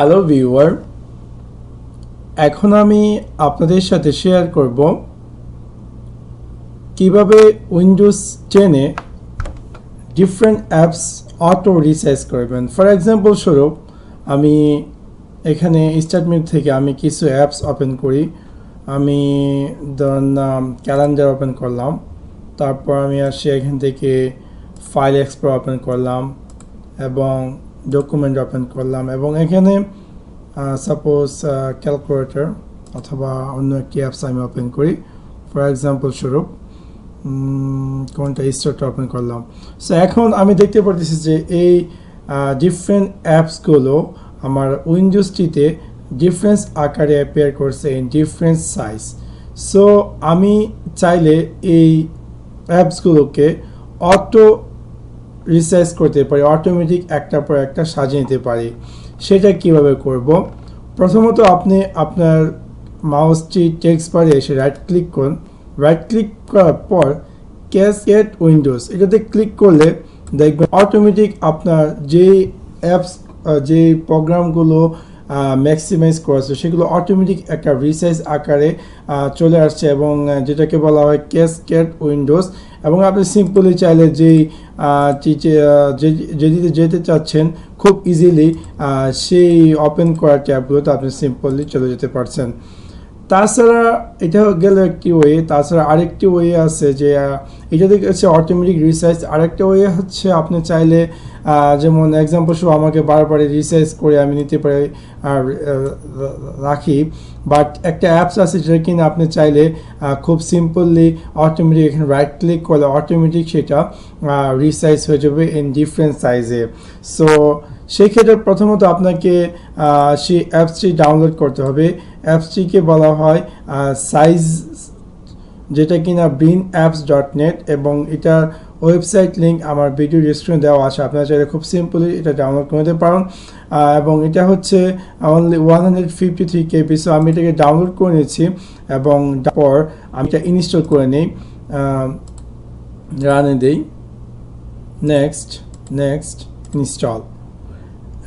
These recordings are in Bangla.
হ্যালো ভিউয়ার, এখন আমি আপনাদের সাথে শেয়ার করব কিভাবে Windows 10 a different apps auto resize করবেন। ফর এক্সাম্পল স্বরূপ আমি এখানে স্টার্ট মেনু থেকে আমি কিছু অ্যাপস ওপেন করি। আমি ধরুন ক্যালেন্ডার ওপেন করলাম, তারপর আমি আসি এখান থেকে ফাইল এক্সপ্লোর ওপেন করলাম এবং ডকুমেন্ট ওপেন করলাম এবং এখানে সাপোজ ক্যালকুলেটর অথবা অন্য একটি অ্যাপস আমি ওপেন করি। ফর এক্সাম্পল স্বরূপ কোনটা স্টার্ট ওপেন করলাম। সো এখন আমি দেখতে পাচ্ছি যে এই ডিফারেন্ট অ্যাপসগুলো আমার উইন্ডোজটিতে ডিফারেন্স আকারে অ্যাপিয়ার করছে ইন ডিফারেন্ট সাইজ। সো আমি চাইলে এই অ্যাপসগুলোকে অটো রিসাইজ করতে পারি, অটোমেটিক একটার পর একটা সাজিয়ে নিতে পারি। সেটা কিভাবে করব? প্রথমত আপনি আপনার মাউসটি টেক্সট বারে এসে রাইট ক্লিক করুন। রাইট ক্লিক করার পর ক্যাসকেড উইন্ডোজ এটাতে ক্লিক করলে দেখবেন অটোমেটিক আপনার যে অ্যাপস যে প্রোগ্রামগুলো ম্যাক্সিমাইজ করেছে সেগুলো অটোমেটিক একটা রিসাইজ আকারে চলে আসছে এবং যেটাকে বলা হয় ক্যাসকেড উইন্ডোজ। এবং আপনি সিম্পলি চাইলে যেদিকে যেতে চাচ্ছেন খুব ইজিলি সেই ওপেন করা ট্যাবগুলোতে আপনি সিম্পলি চলে যেতে পারছেন। তাছাড়া এটা গেল একটি ওয়ে। তাছাড়া আরেকটি ওয়ে আছে যে এটা হচ্ছে অটোমেটিক রিসাইজ। আরেকটা ওয়ে হচ্ছে আপনি চাইলে যেমন এক্সাম্পল শুধু আমাকে বারবার রিসাইজ করে আমি নিতে পারি রাখি, বাট একটা অ্যাপস আছে যেটা কিনা আপনি চাইলে খুব সিম্পলি অটোমেটিক এখানে রাইট ক্লিক করলে অটোমেটিক সেটা রিসাইজ হয়ে যাবে ইন ডিফারেন্ট সাইজে। সো সেই ক্ষেত্রে প্রথমত আপনাকে সেই অ্যাপসটি ডাউনলোড করতে হবে। অ্যাপসটিকে বলা হয় সাইজ, যেটা কিনা binapps.net এবং এটার ওয়েবসাইট লিঙ্ক আমার ভিডিও ডেসক্রিপশনে দেওয়া আছে। আপনারা চাইলে খুব সিম্পলি এটা ডাউনলোড করে নিতে পারেন এবং এটা হচ্ছে অনলি 153 KB। সো আমি এটাকে ডাউনলোড করে নিয়েছি এবং তারপর আমি এটা ইনস্টল করে নিই, রানে দিই, নেক্সট ইনস্টল,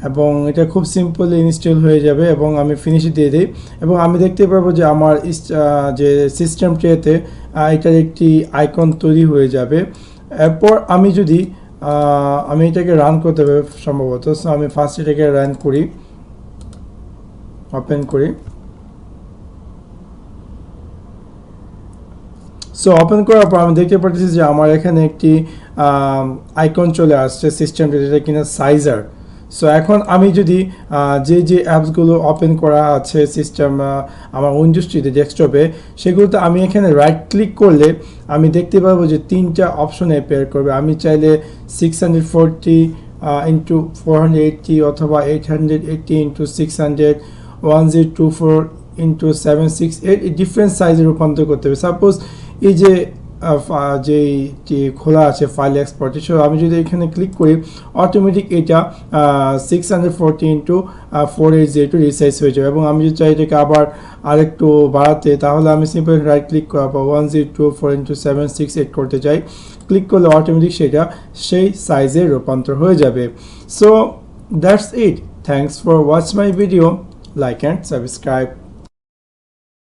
এবং এটা খুব সিম্পলি ইনস্টল হয়ে যাবে এবং আমি ফিনিশ দিয়ে দিই এবং আমি দেখতে পারবো যে আমার যে সিস্টেম ট্রেতে এটার একটি আইকন তৈরি হয়ে যাবে। এরপর আমি যদি আমি এটাকে রান করতে হবে সম্ভবত। সো আমি ফার্স্ট এটাকে রান করি, ওপেন করি। সো ওপেন করার পর আমি দেখতে পাচ্ছি যে আমার এখানে একটি আইকন চলে আসছে সিস্টেম যেটা কিনা সাইজার। সো এখন আমি যদি যে অ্যাপসগুলো ওপেন করা আছে সিস্টেম আমার উইন্ডোজটিতে ডেস্কটপে, সেগুলোতে আমি এখানে রাইট ক্লিক করলে আমি দেখতে পাবো যে তিনটা অপশন অ্যাপিয়ার করবে। আমি চাইলে 640 ইন্টু 480 অথবা 880 ইন্টু 600, 1024 ইন্টু 768 এই ডিফারেন্ট সাইজে রূপান্তর করতে হবে। সাপোজ এই যে খোলা আছে ফাইল এক্সপোর্ট, সো আমি যদি এখানে ক্লিক করি অটোমেটিক এটা 640 ইন্টু 480 রিসাইজ হয়ে যাবে। এবং আমি যদি চাই এটাকে আবার আরেকটু বাড়াতে, তাহলে আমি সিম্পল রাইট ক্লিক করার পর 1024 ইন্টু 768 করতে চাই, ক্লিক করলে অটোমেটিক সেটা সেই সাইজে রূপান্তর হয়ে যাবে। So that's it. Thanks for watch my video. Like and subscribe.